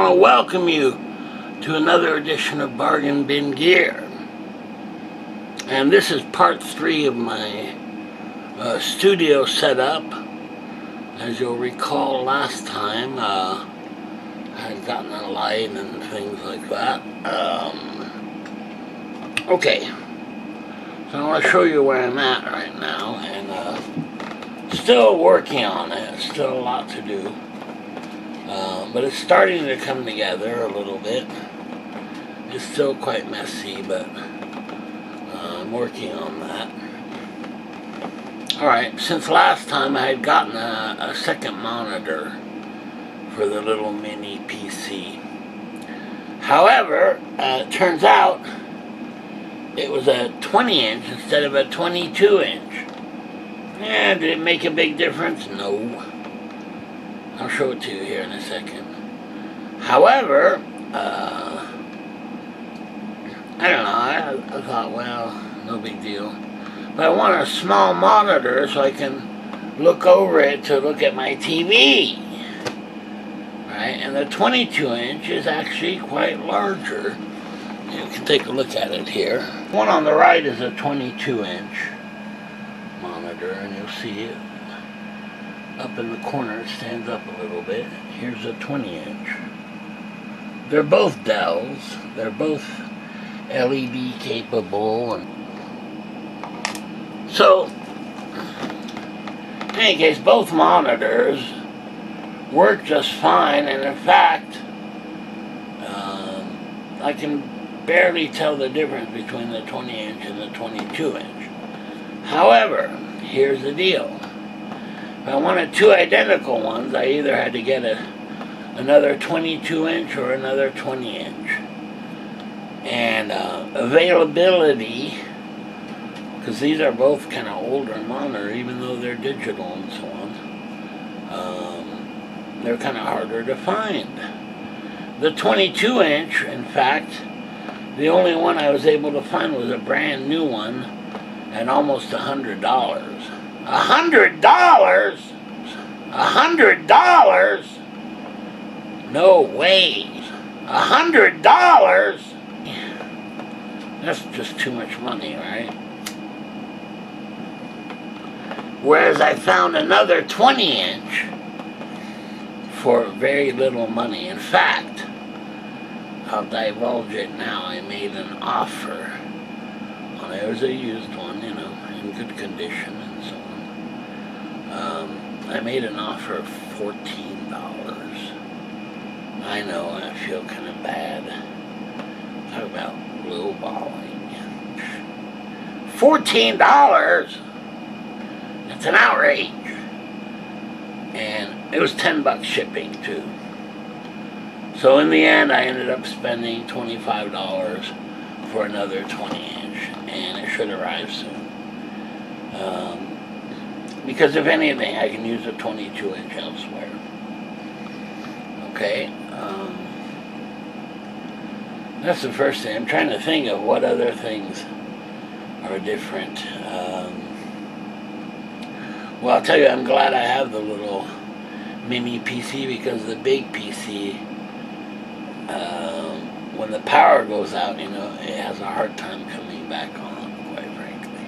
want to welcome you to another edition of Bargain Bin Gear. And this is part 3 of my studio setup. As you'll recall, last time I had gotten a light and things like that. Okay, so I want to show you where I'm at right now, and still working on it. Still a lot to do. But it's starting to come together a little bit. It's still quite messy, but I'm working on that. Alright, since last time I had gotten a second monitor for the little mini PC. However, it turns out it was a 20-inch instead of a 22-inch. And did it make a big difference? No. I'll show it to you here in a second. However, I don't know, I thought, well, no big deal. But I want a small monitor so I can look over it to look at my TV. Right? And the 22-inch is actually quite larger. You can take a look at it here. The one on the right is a 22-inch monitor, and you'll see it. Up in the corner, it stands up a little bit. Here's a 20-inch. They're both Dells. They're both LED capable. And so, in any case, both monitors work just fine. And in fact, I can barely tell the difference between the 20-inch and the 22-inch. However, here's the deal. If I wanted two identical ones, I either had to get another 22-inch or another 20-inch. And availability, because these are both kind of older monitors, even though they're digital and so on, they're kind of harder to find. The 22-inch, in fact, the only one I was able to find was a brand new one at almost $100. $100? $100? No way. $100? That's just too much money, right? Whereas I found another 20-inch for very little money. In fact, I'll divulge it now. I made an offer on it. It was a used one, you know, in good condition and so on. I made an offer of $14. I know, I feel kind of bad. Talk about lowballing. $14? That's an outrage. And it was $10 shipping too. So in the end, I ended up spending $25 for another 20-inch, and it should arrive soon. Because if anything, I can use a 22-inch elsewhere. Okay. That's the first thing. I'm trying to think of what other things are different. Well, I'll tell you, I'm glad I have the little mini PC, because the big PC, when the power goes out, you know, it has a hard time coming back on, quite frankly.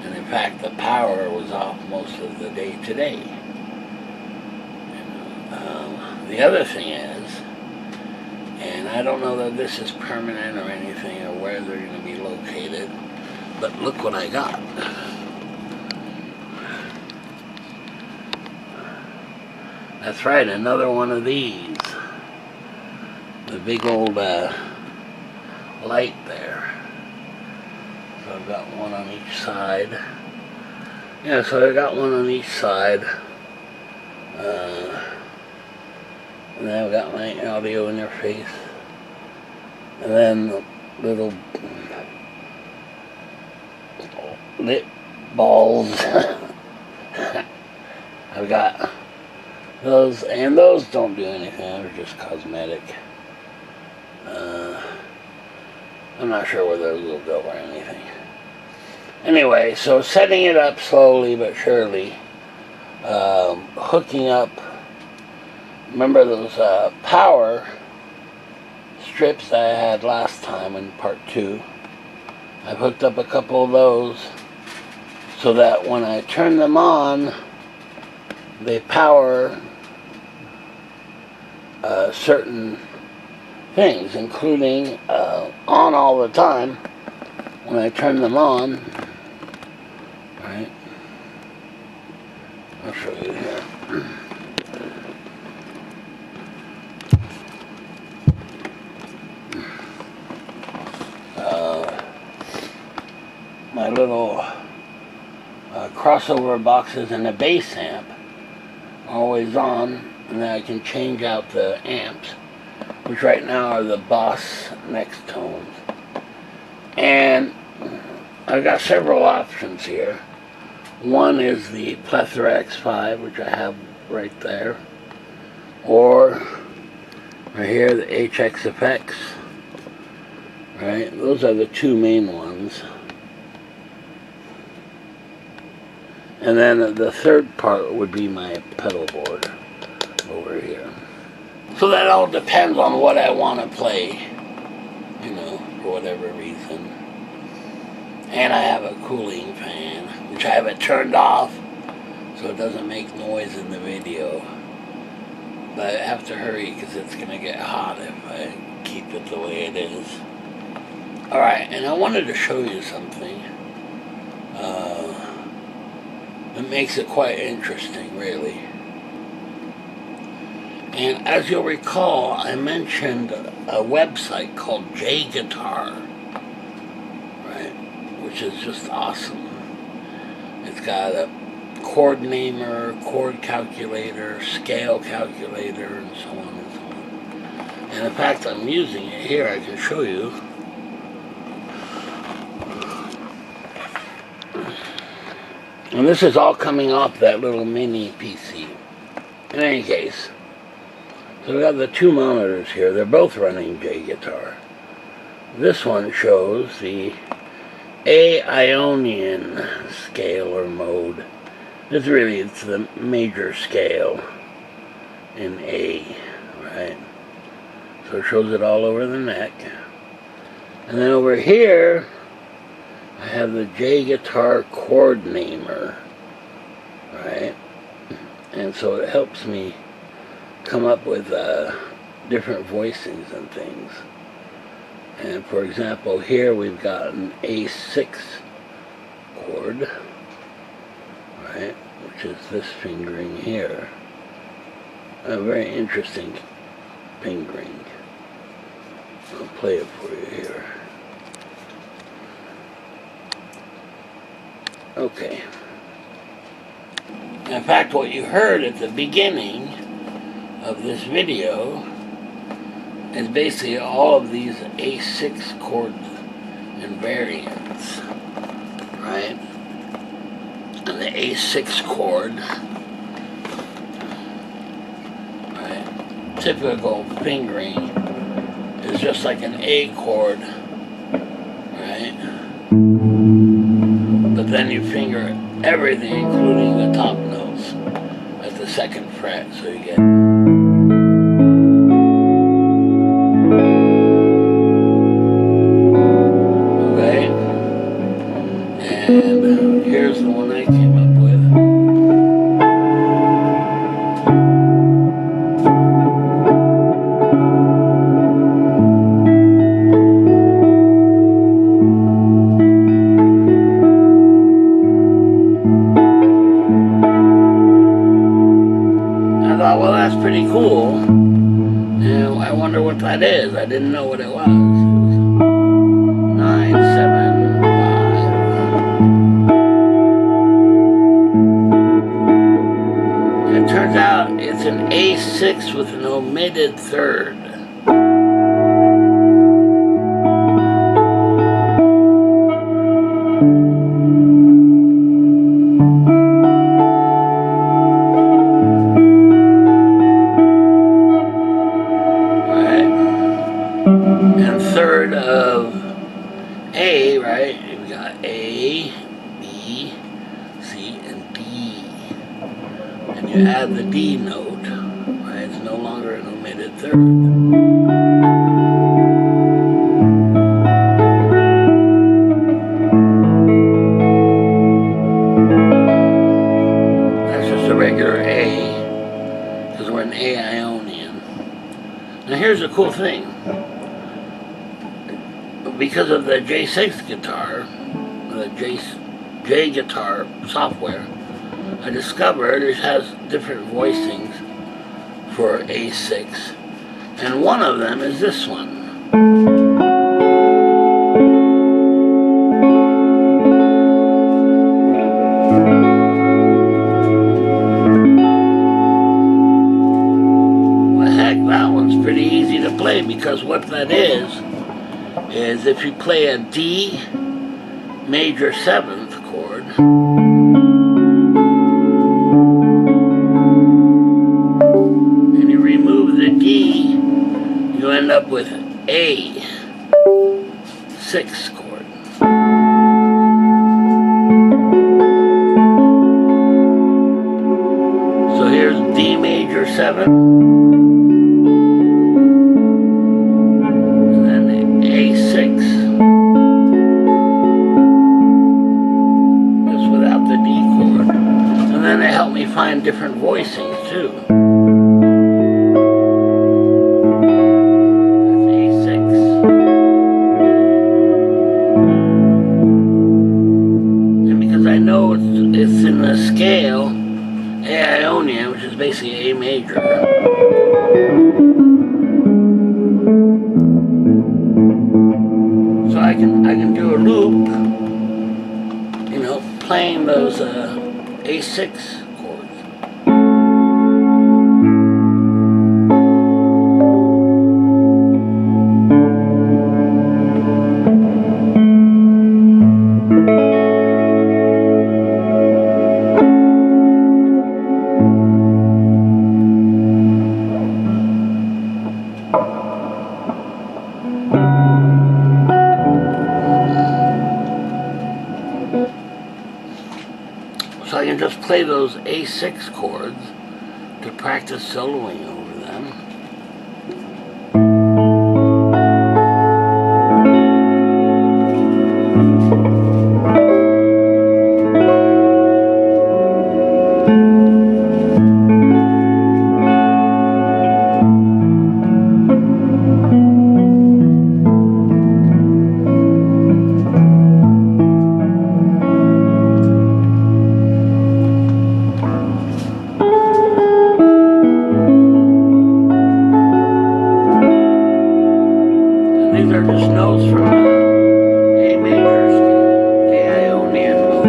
And in fact, the power was off most of the day today. You know, the other thing is, and I don't know that this is permanent or anything, or where they're going to be located, but look what I got. That's right, another one of these. The big old light there. So I've got one on each side. Yeah, so I got one on each side. And then I've got my audio interface. And then little lit balls. I've got those, and those don't do anything. They're just cosmetic. I'm not sure where those will go or anything. Anyway, so setting it up slowly but surely. Hooking up. Remember those power strips that I had last time in part 2. I've hooked up a couple of those so that when I turn them on, they power certain things, including on all the time when I turn them on. Right? I'll show you here. My little crossover boxes and a bass amp are always on, and then I can change out the amps, which right now are the Boss Next tones. And I've got several options here. One is the Plethora X5, which I have right there, or right here the HX Effects. Right, those are the two main ones. And then the third part would be my pedal board over here. So that all depends on what I want to play, you know, for whatever reason. And I have a cooling fan, which I have it turned off so it doesn't make noise in the video. But I have to hurry because it's going to get hot if I keep it the way it is. Alright, and I wanted to show you something that makes it quite interesting, really. And as you'll recall, I mentioned a website called J-Guitar, right, which is just awesome. It's got a chord namer, chord calculator, scale calculator, and so on and so on. And in fact, I'm using it here. I can show you. And this is all coming off that little mini PC. In any case, so we got the two monitors here. They're both running J-Guitar. This one shows the A Ionian scale or mode. It's the major scale in A, right? So it shows it all over the neck. And then over here, I have the J-Guitar chord namer, right? And so it helps me come up with different voicings and things. And for example, here we've got an A6 chord, right? Which is this fingering here. A very interesting fingering. I'll play it for you here. Okay. In fact, what you heard at the beginning of this video is basically all of these A6 chords and variants, right? And the A6 chord, right? Typical fingering is just like an A chord, right? But then you finger everything, including the top notes, at the second fret, so you get. Okay? And here's the one I came up with. Well, that's pretty cool. And I wonder what that is. I didn't know what it was. 9, 7, 5. And it turns out it's an A6 with an omitted third. Third of A, right? We've got A, B, C, and D. And you add the D note, right? It's no longer an omitted third. regular A, because we're an A Ionian. Now here's the cool thing. Because of the J6 guitar, the J guitar software, I discovered it has different voicings for A6, and one of them is this one. Well, heck, that one's pretty easy to play, because what that is if you play a D major 7th chord, and you remove the D, you end up with A 6th chord. So here's D major 7. Find different voicings too. That's A6. And because I know it's in the scale A Ionian, which is basically A major. So I can do a loop, you know, playing those A6 chords. So I can just play those A6 chords to practice soloing over them. These are just notes from A major scale, A Ionian mode.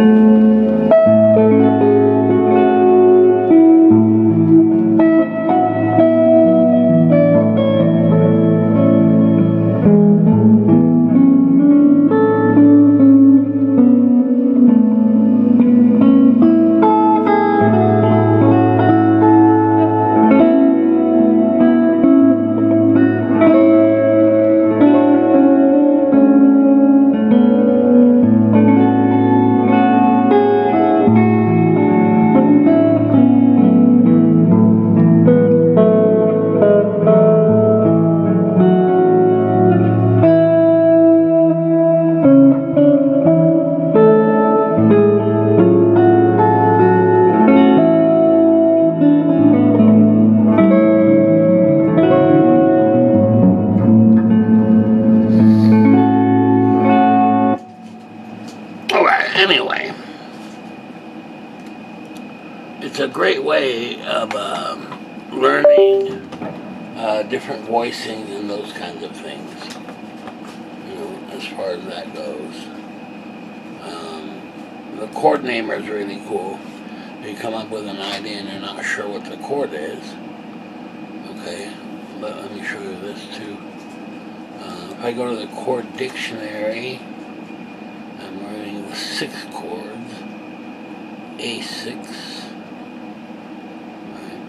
Anyway, it's a great way of learning different voicings and those kinds of things, you know, as far as that goes. The chord namer is really cool. You come up with an idea and you're not sure what the chord is. Okay, but let me show you this too. If I go to the chord dictionary, I'm writing the 6 chords, A6. Right.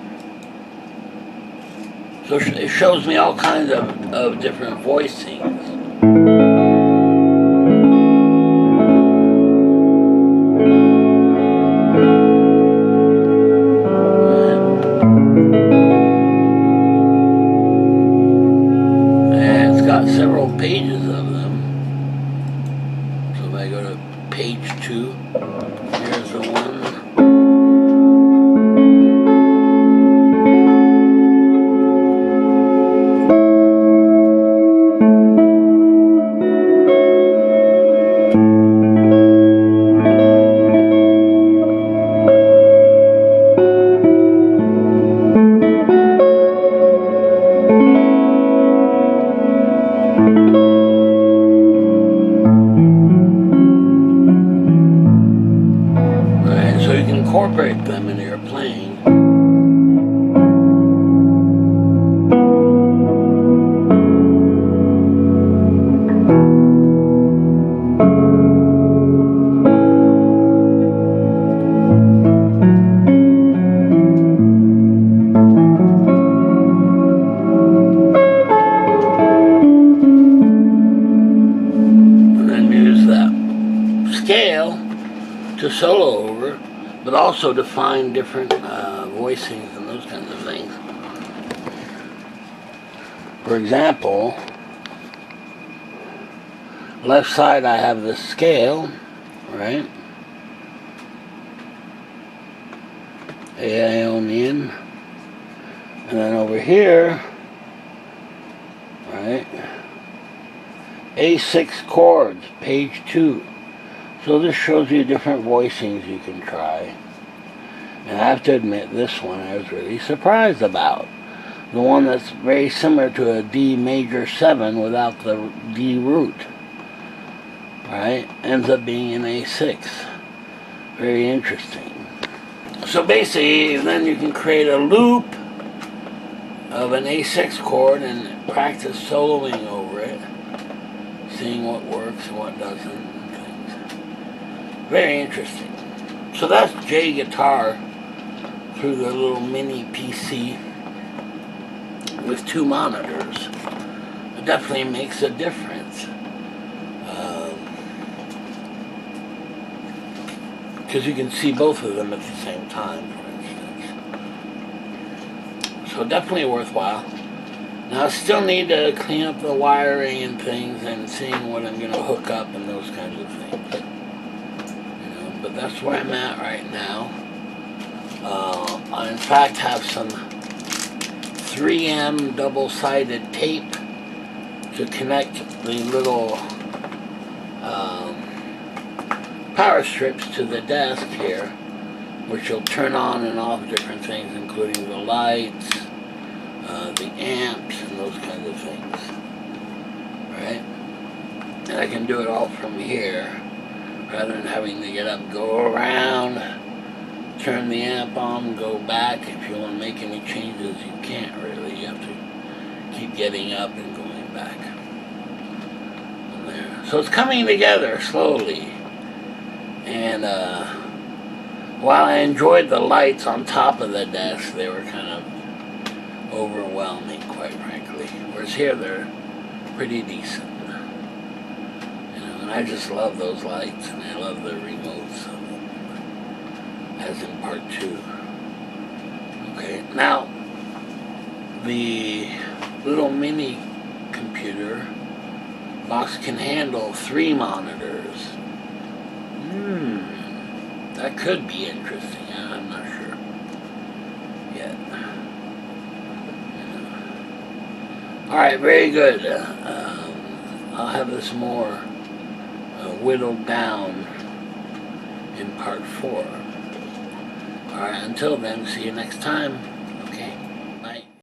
So it shows me all kinds of different voicings. And it's got several pages of them. So if I go to page 2, here's the one. so you can incorporate them into your playing. Scale to solo over, but also to find different voicings and those kinds of things. For example, left side I have the scale, right? Aeonian. And then over here, right? A6 chords, page 2. So this shows you different voicings you can try. And I have to admit, this one I was really surprised about. The one that's very similar to a D major 7 without the D root, right, ends up being an A6. Very interesting. So basically, then you can create a loop of an A6 chord and practice soloing over it, seeing what works and what doesn't. Very interesting. So that's J guitar through the little mini PC with 2 monitors. It definitely makes a difference. Because you can see both of them at the same time, for instance. So definitely worthwhile. Now I still need to clean up the wiring and things and seeing what I'm going to hook up and those kinds of things. But that's where I'm at right now. I in fact have some 3M double-sided tape to connect the little power strips to the desk here, which will turn on and off different things, including the lights, the amps, and those kinds of things. Right? And I can do it all from here, rather than having to get up, go around, turn the amp on, go back. If you want to make any changes, you can't really. You have to keep getting up and going back. And there. So it's coming together slowly. And while I enjoyed the lights on top of the desk, they were kind of overwhelming, quite frankly. Whereas here, they're pretty decent. I just love those lights, and I love the remotes of them, as in part 2. Okay, now, the little mini computer box can handle 3 monitors. That could be interesting. I'm not sure yet. Alright, very good. I'll have this more whittled down in part 4. Alright, until then, see you next time.